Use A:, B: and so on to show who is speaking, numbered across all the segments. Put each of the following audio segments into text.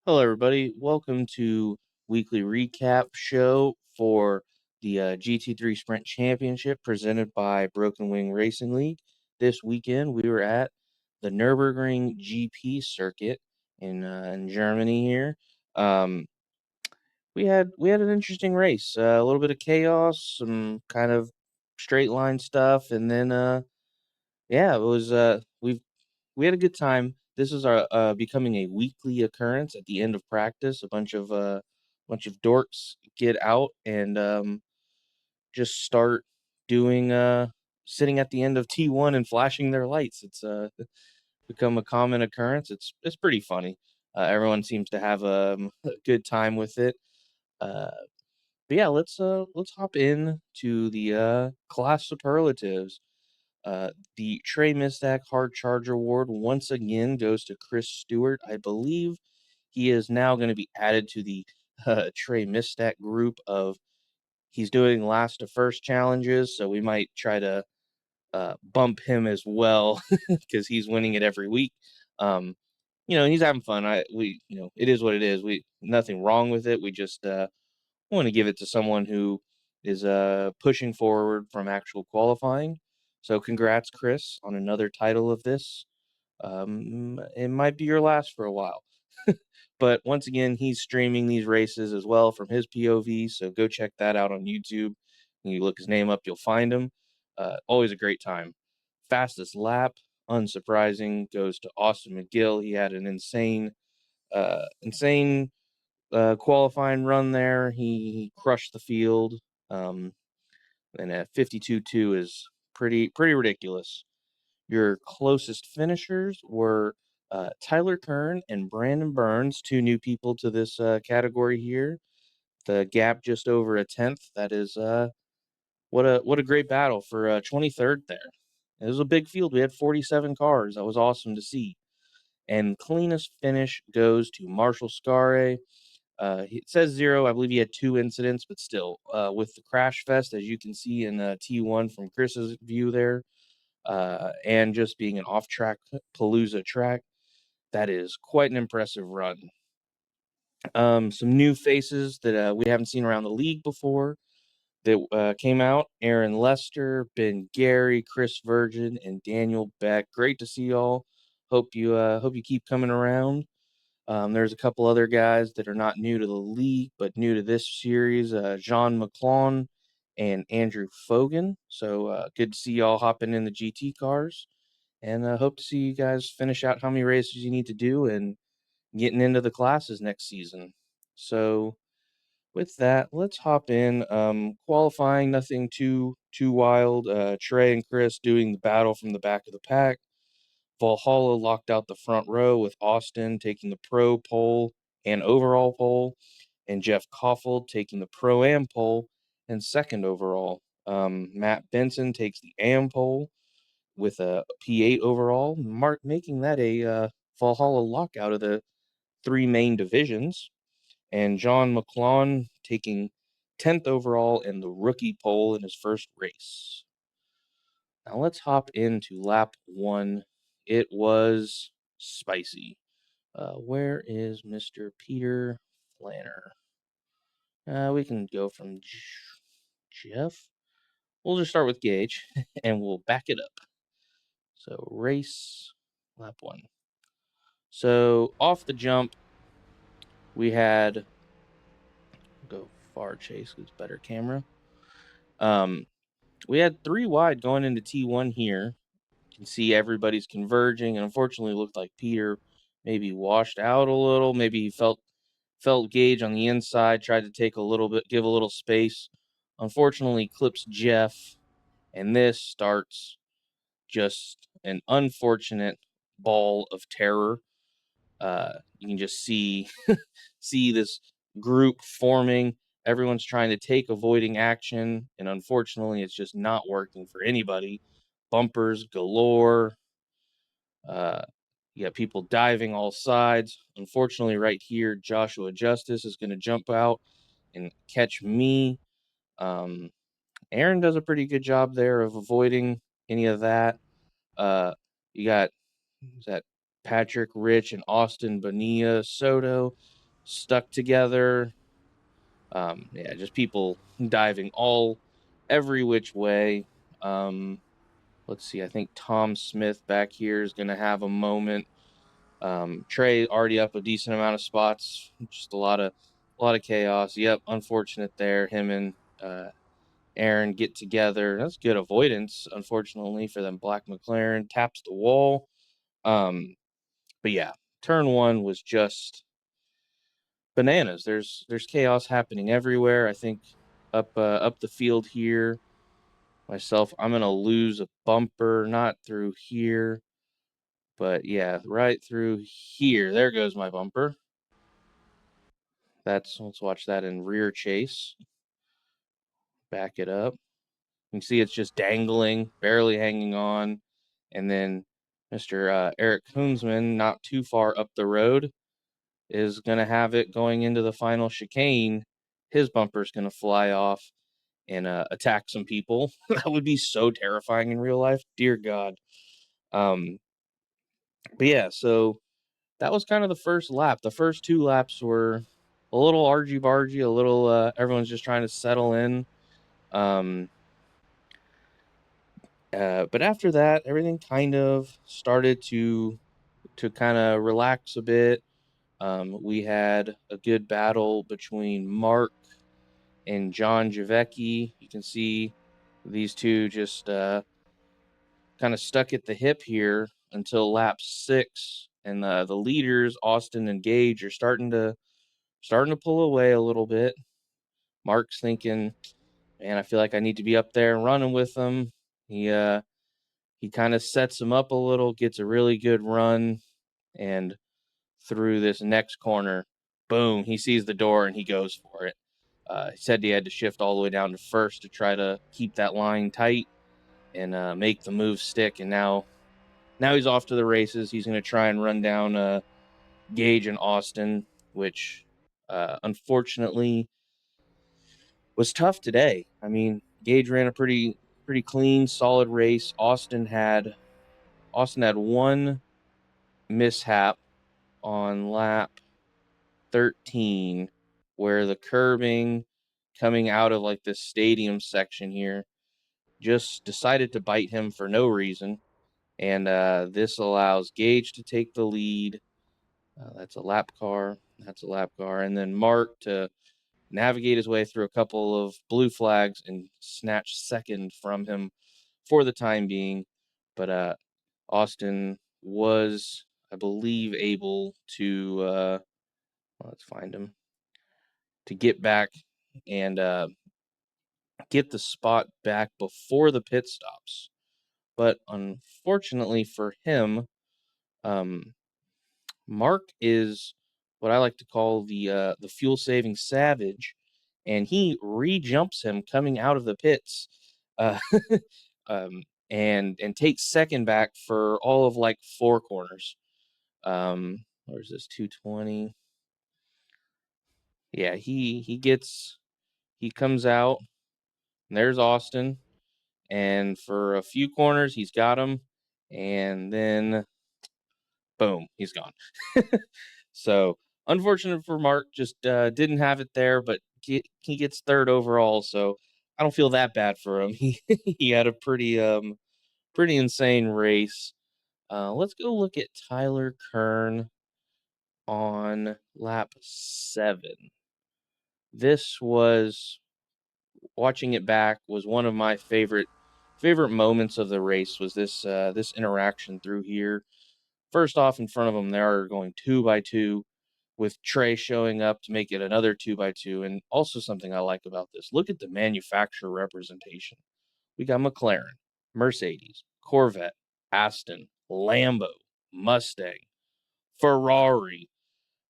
A: Hello, everybody. Welcome to weekly recap show for the GT3 Sprint Championship presented by Broken Wing Racing League. This weekend, we were at the Nurburgring GP circuit in Germany. Here, um, we had an interesting race. A little bit of chaos, some kind of straight line stuff, and then yeah, it was we had a good time. This is our becoming a weekly occurrence at the end of practice. A bunch of dorks get out and just start doing sitting at the end of T1 and flashing their lights. It's become a common occurrence. It's pretty funny. Everyone seems to have a good time with it. Uh, but yeah, let's hop in to the class superlatives. The Trey Mistak Hard Charger Award once again goes to Chris Stewart. I believe he is now going to be added to the Trey Mistak group of he's doing last to first challenges, so we might try to bump him as well because he's winning it every week. Um, he's having fun. It is what it is. We nothing wrong with it. We just want to give it to someone who is pushing forward from actual qualifying. So congrats, Chris, on another title of this. It might be your last for a while. But once again, he's streaming these races as well from his POV. So go check that out on YouTube. When you look his name up, you'll find him. Always a great time. Fastest lap, unsurprising, goes to Austin McGill. He had an insane qualifying run there. He crushed the field. Um, and at 52.2 is pretty ridiculous. Your closest finishers were Tyler Kern and Brandon Burns, two new people to this category here. The gap just over a tenth. That is what a great battle for 23rd there. It was a big field. We had 47 cars. That was awesome to see. And cleanest finish goes to Marshall Scarre. It says 0. I believe he had 2 incidents, but still, with the crash fest, as you can see in T1 from Chris's view there, and just being an off-track Palooza track, that is quite an impressive run. Some new faces that we haven't seen around the league before that came out: Aaron Lester, Ben Gary, Chris Virgin, and Daniel Beck. Great to see y'all. Hope you keep coming around. There's a couple other guys that are not new to the league, but new to this series, Jean McClone and Andrew Fogan. So good to see y'all hopping in the GT cars. And hope to see you guys finish out how many races you need to do and getting into the classes next season. So with that, let's hop in. Qualifying, nothing too wild. Trey and Chris doing the battle from the back of the pack. Valhalla locked out the front row with Austin taking the pro pole and overall pole, and Jeff Koffeld taking the pro-am pole and second overall. Matt Benson takes the am pole with a P8 overall, making that a Valhalla lockout of the 3 main divisions. And John McClone taking 10th overall and the rookie pole in his first race. Now let's hop into lap 1. It was spicy. Where is Mr. Peter Flanner? We can go from Jeff. We'll just start with Gage, and we'll back it up. So race lap 1. So off the jump, we had go far chase because better camera. We had 3 wide going into T1 here. You can see everybody's converging, and unfortunately, it looked like Peter maybe washed out a little. Maybe he felt Gage on the inside, tried to take a little bit, give a little space. Unfortunately, clips Jeff, and this starts just an unfortunate ball of terror. You can just see this group forming. Everyone's trying to take avoiding action, and unfortunately, it's just not working for anybody. Bumpers galore. You got people diving all sides. Unfortunately, right here, Joshua Justice is going to jump out and catch me. Aaron does a pretty good job there of avoiding any of that. You got is that Patrick, Rich, and Austin Bonilla Soto. stuck together. Yeah, just people diving every which way. Let's see, I think Tom Smith back here is going to have a moment. Trey already up a decent amount of spots, just a lot of chaos. Yep, unfortunate there. Him and Aaron get together. That's good avoidance, unfortunately, for them. Black McLaren taps the wall. But yeah, turn one was just bananas. There's chaos happening everywhere. I think up the field here, myself, I'm gonna lose a bumper, not through here, but yeah, right through here. There goes my bumper. Let's watch that in rear chase. Back it up. You can see it's just dangling, barely hanging on. And then Mr. Eric Koonsman, not too far up the road, is going to have it going into the final chicane. His bumper's going to fly off and attack some people. That would be so terrifying in real life. Dear God. But yeah, so that was kind of the first lap. The first two laps were a little argy-bargy, a little everyone's just trying to settle in. But after that, everything kind of started to kind of relax a bit. We had a good battle between Mark and John Javecki. You can see these two just kind of stuck at the hip here until lap 6, and the leaders, Austin and Gage, are starting to pull away a little bit. Mark's thinking, man, I feel like I need to be up there and running with them. He kind of sets him up a little, gets a really good run, and through this next corner, boom, he sees the door and he goes for it. He said he had to shift all the way down to first to try to keep that line tight and make the move stick. And now he's off to the races. He's going to try and run down Gage and Austin, which unfortunately was tough today. I mean, Gage ran a pretty clean, solid race. Austin had one mishap on lap 13 where the curbing coming out of like this stadium section here just decided to bite him for no reason. And this allows Gage to take the lead. That's a lap car. And then Mark to navigate his way through a couple of blue flags and snatch second from him for the time being. But Austin was, I believe, able to, let's find him, to get back and get the spot back before the pit stops. But unfortunately for him, um, Mark is what I like to call the fuel saving savage, and he re-jumps him coming out of the pits, uh, and takes second back for all of like 4 corners. Where's this 220? Yeah, he comes out, and there's Austin, and for a few corners he's got him, and then boom, he's gone. So unfortunate for Mark, just didn't have it there, but he gets third overall, so I don't feel that bad for him. He had a pretty insane race. Let's go look at Tyler Kern on lap 7. This was, watching it back, was one of my favorite moments of the race. Was this interaction through here. First off, in front of them, they are going 2x2, with Trey showing up to make it another 2x2. And also something I like about this, look at the manufacturer representation. We got McLaren, Mercedes, Corvette, Aston, Lambo, Mustang, Ferrari.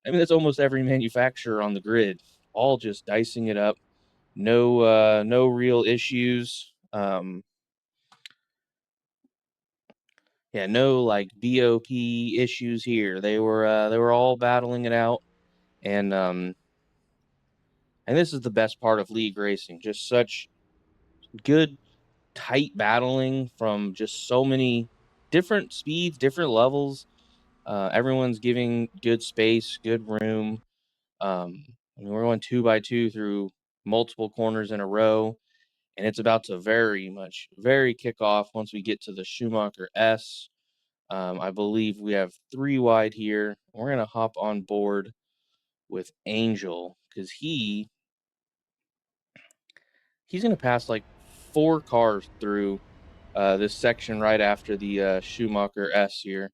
A: I mean, that's almost every manufacturer on the grid, all just dicing it up. No real issues. Yeah, no like BOP issues here. They were all battling it out, and this is the best part of league racing. Just such good, tight battling from just so many different speeds, different levels. Everyone's giving good space, good room. I mean, we're going 2 by 2 through multiple corners in a row, and it's about to very kick off once we get to the Schumacher S. I believe we have 3 wide here. We're gonna hop on board with Angel because he's gonna pass like 4 cars through this section right after the Schumacher S here.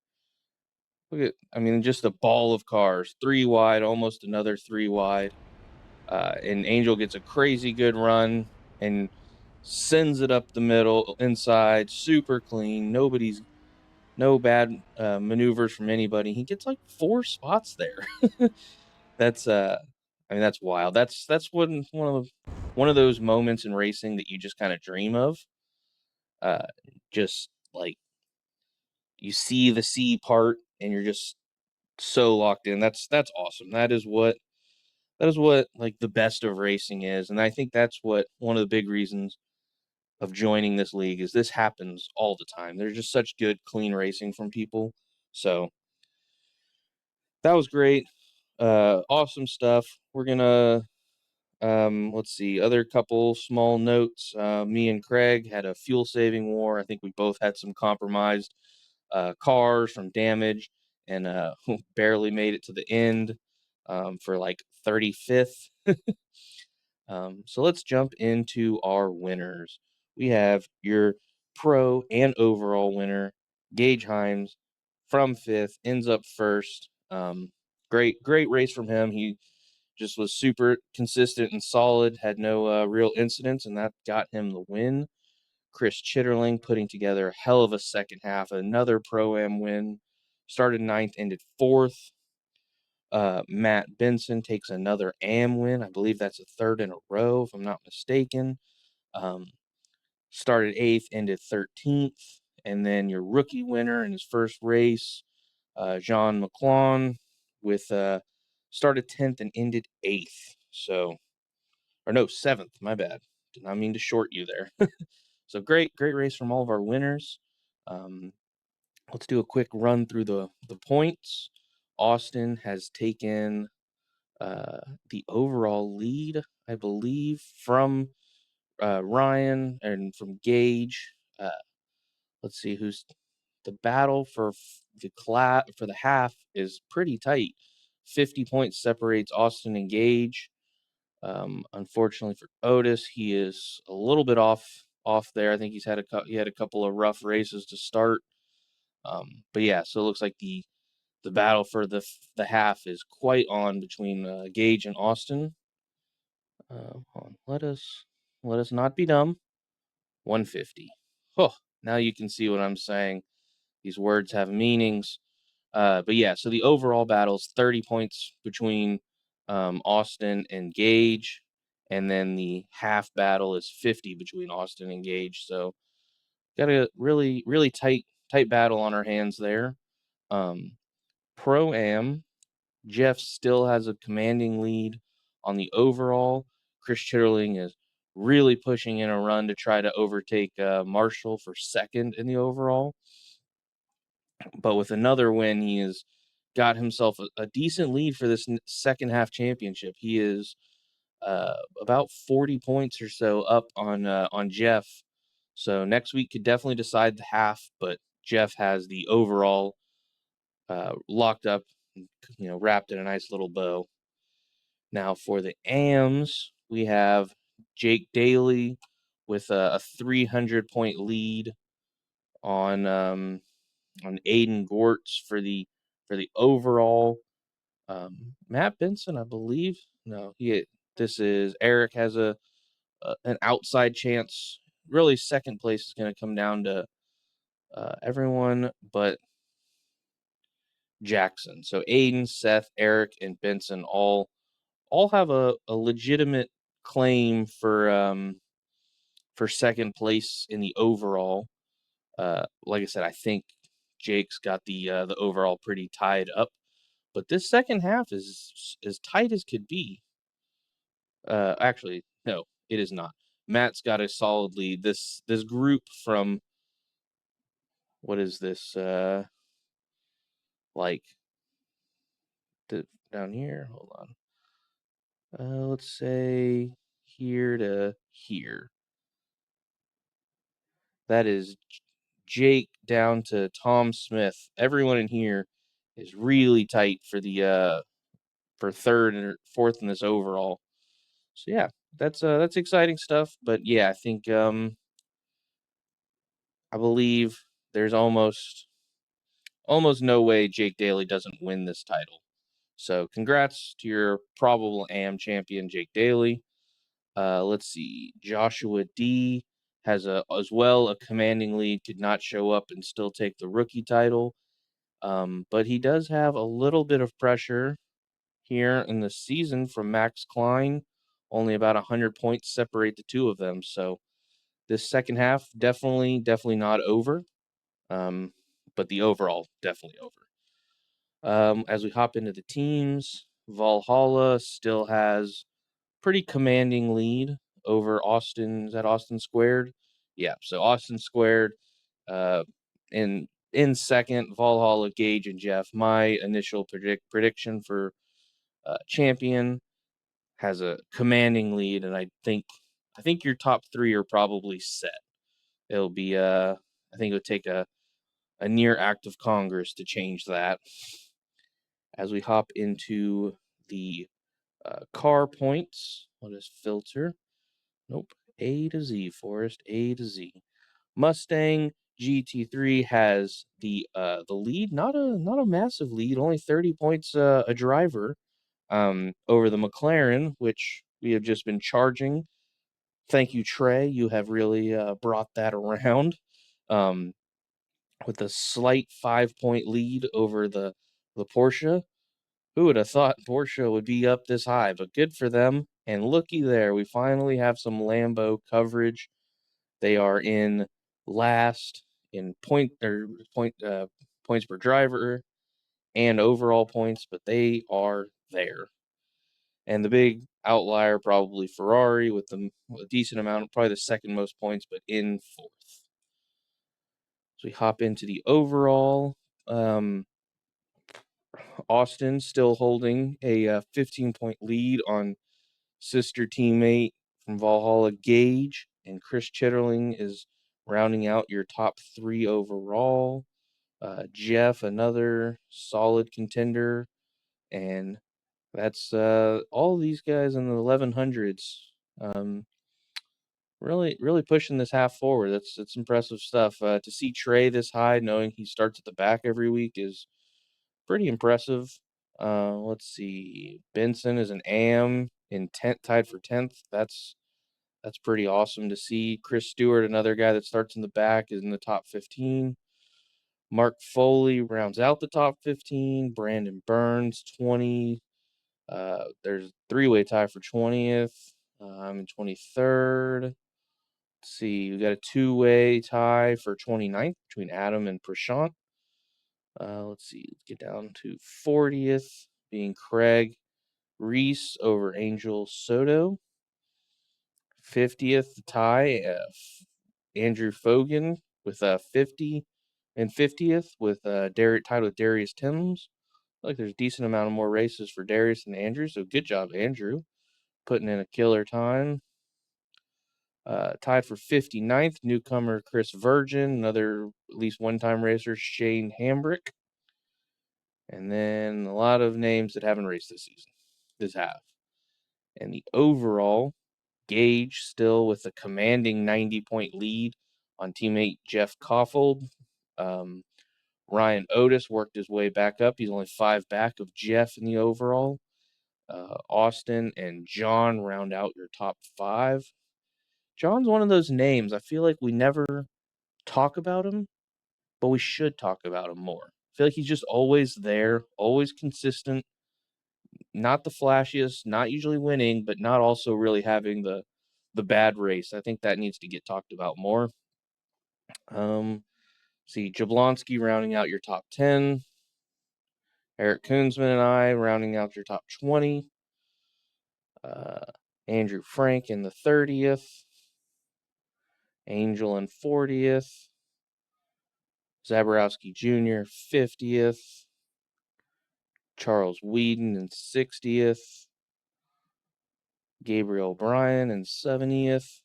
A: Look at, I mean, just a ball of cars, 3 wide, almost another 3 wide. And Angel gets a crazy good run and sends it up the middle inside, super clean. No bad maneuvers from anybody. He gets like 4 spots there. That's I mean, that's wild. That's one of those moments in racing that you just kind of dream of. Uh, just like you see the C part and you're just so locked in. That's awesome. That is what like the best of racing is, and I think that's what one of the big reasons of joining this league is this happens all the time. There's just such good clean racing from people. So that was great. Awesome stuff. We're gonna let's see, other couple small notes. Me and Craig had a fuel saving war. I think we both had some compromised cars from damage and barely made it to the end for like 35th. So let's jump into our winners. We have your pro and overall winner, Gage Himes, from 5th, ends up 1st. Great race from him. He just was super consistent and solid, had no real incidents, and that got him the win. Chris Chitterling putting together a hell of a second half, another Pro-Am win. Started 9th, ended 4th. Matt Benson takes another AM win. I believe that's a 3rd in a row, if I'm not mistaken. Um, Started 8th, ended 13th. And then your rookie winner in his first race, Jean McClone, with started 10th and ended 8th. So, or no, 7th. My bad. Did not mean to short you there. So great race from all of our winners. Um, let's do a quick run through the points. Austin has taken the overall lead, I believe, from Ryan and from Gage. Let's see who's the battle for the half is pretty tight. 50 points separates Austin and Gage. Unfortunately for Otis, he is a little bit off there. I think he had a couple of rough races to start. But yeah, so it looks like the battle for the half is quite on between Gage and Austin. Hold on. Let us not be dumb. 150. Oh, now you can see what I'm saying. These words have meanings. But yeah, so the overall battle is 30 points between Austin and Gage, and then the half battle is 50 between Austin and Gage. So got a really tight battle on our hands there. Pro Am, Jeff still has a commanding lead on the overall. Chris Chitterling is really pushing in a run to try to overtake Marshall for 2nd in the overall. But with another win, he has got himself a decent lead for this second half championship. He is about 40 points or so up on Jeff. So next week could definitely decide the half, but Jeff has the overall locked up, wrapped in a nice little bow. Now for the AMs, we have Jake Daly with a 300 point lead on Aiden Gortz for the overall. Matt Benson, I believe. No, this is Eric has an outside chance. Really, second place is going to come down to everyone but Jackson. So Aiden, Seth, Eric, and Benson all have a legitimate claim for second place in the overall. Like I said, I think Jake's got the overall pretty tied up, but this second half is as tight as could be. Actually, no, it is not. Matt's got a solid lead. This group from what is this? Like down here. Hold on. let's say here to here. That is Jake down to Tom Smith. Everyone in here is really tight for the for third and fourth in this overall. So yeah, that's exciting stuff. But yeah, I think I believe there's almost no way Jake Daly doesn't win this title. So congrats to your probable AM champion, Jake Daly. Let's see. Joshua D has as well a commanding lead, could not show up and still take the rookie title. But he does have a little bit of pressure here in the season from Max Klein. Only about 100 points separate the two of them. So this second half, definitely not over. But the overall, definitely over. As we hop into the teams, Valhalla still has pretty commanding lead over Austin. Is that Austin Squared? Yeah, so Austin Squared uh, in second, Valhalla, Gage, and Jeff. My initial prediction for champion has a commanding lead, and I think your top three are probably set. It'll be I think it would take a near act of Congress to change that. As we hop into the car points, let us filter. Nope. A to Z, Forest. A to Z. Mustang GT3 has the lead, not a massive lead, only 30 points a driver over the McLaren, which we have just been charging. Thank you, Trey. You have really brought that around with a slight 5-point lead over the Porsche. Who would have thought Porsche would be up this high? But good for them. And looky there, we finally have some Lambo coverage. They are in last in points per driver and overall points, but they are there. And the big outlier, probably Ferrari, with a decent amount, probably the second most points, but in fourth. So we hop into the overall. Austin still holding a 15-point lead on sister teammate from Valhalla, Gage, and Chris Chitterling is rounding out your top three overall. Jeff, another solid contender, and that's all these guys in the 1100s. Really pushing this half forward. That's impressive stuff. To see Trey this high, knowing he starts at the back every week, is pretty impressive. Let's see. Benson is an AM in 10th, tied for 10th. That's pretty awesome to see. Chris Stewart, another guy that starts in the back, is in the top 15. Mark Foley rounds out the top 15. Brandon Burns, 20. There's a three-way tie for 20th. I'm in 23rd. Let's see. We got a two-way tie for 29th between Adam and Prashant. Let's see. Let's get down to 40th, being Craig Reese over Angel Soto. 50th tie, Andrew Fogan with 50, and 50th with tied with Darius Timms. Like there's a decent amount of more races for Darius and Andrew, so good job, Andrew, putting in a killer time. Tied for 59th, newcomer Chris Virgin, another at least one-time racer, Shane Hambrick. And then a lot of names that haven't raced this season, this half. And the overall, Gage still with a commanding 90-point lead on teammate Jeff Koffold. Ryan Otis worked his way back up. He's only 5 back of Jeff in the overall. Austin and John round out your top 5. John's one of those names. I feel like we never talk about him, but we should talk about him more. I feel like he's just always there, always consistent. Not the flashiest, not usually winning, but not also really having the bad race. I think that needs to get talked about more. See, Jablonski rounding out your top 10. Eric Koonsman and I rounding out your top 20. Andrew Frank in the 30th. Angel in 40th. Zaborowski Jr. 50th. Charles Whedon in 60th. Gabriel Bryan in 70th.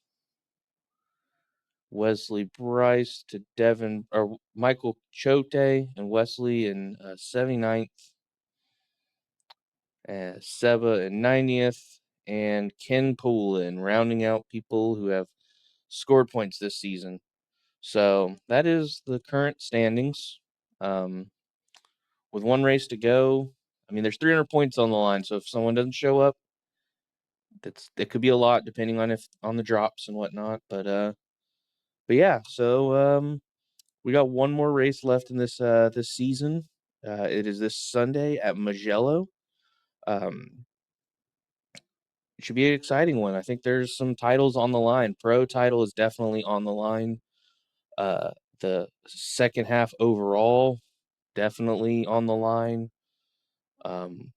A: Wesley Bryce to Devin or Michael Chote and Wesley in 79th. Seba in 90th. And Ken Poulin rounding out people who have scored points this season. So that is the current standings. With one race to go, I mean, there's 300 points on the line. So if someone doesn't show up, that could be a lot depending on the drops and whatnot. But yeah. So we got one more race left in this season. It is this Sunday at Magello. It should be an exciting one. I think there's some titles on the line. Pro title is definitely on the line. The second half overall definitely on the line. Um,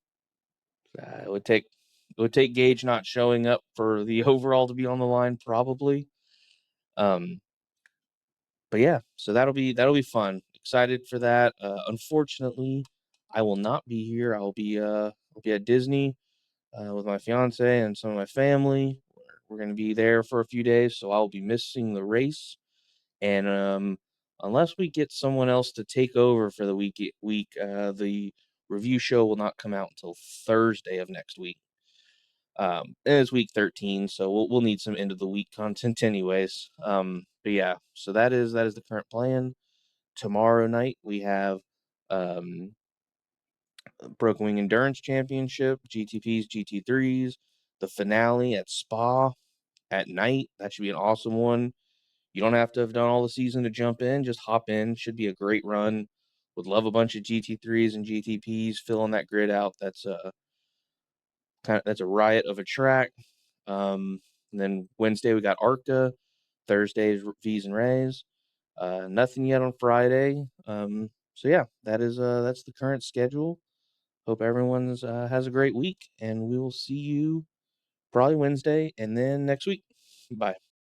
A: it would take Gage not showing up for the overall to be on the line probably. But yeah, so that'll be fun. Excited for that. Unfortunately, I will not be here. I'll be at Disney with my fiance and some of my family. We're going to be there for a few days, so I'll be missing the race. And unless we get someone else to take over for the week, the review show will not come out until Thursday of next week. And it's week 13, so we'll need some end of the week content anyways. But yeah, so that is the current plan. Tomorrow night we have Broken Wing Endurance Championship, GTPs, GT3s, the finale at Spa at night. That should be an awesome one. You don't have to have done all the season to jump in. Just hop in. Should be a great run. Would love a bunch of GT3s and GTPs filling that grid out. That's a riot of a track. And then Wednesday we got ARCA. Thursdays V's and Rays. Nothing yet on Friday. So yeah, that's the current schedule. Hope everyone's has a great week, and we will see you probably Wednesday and then next week. Bye.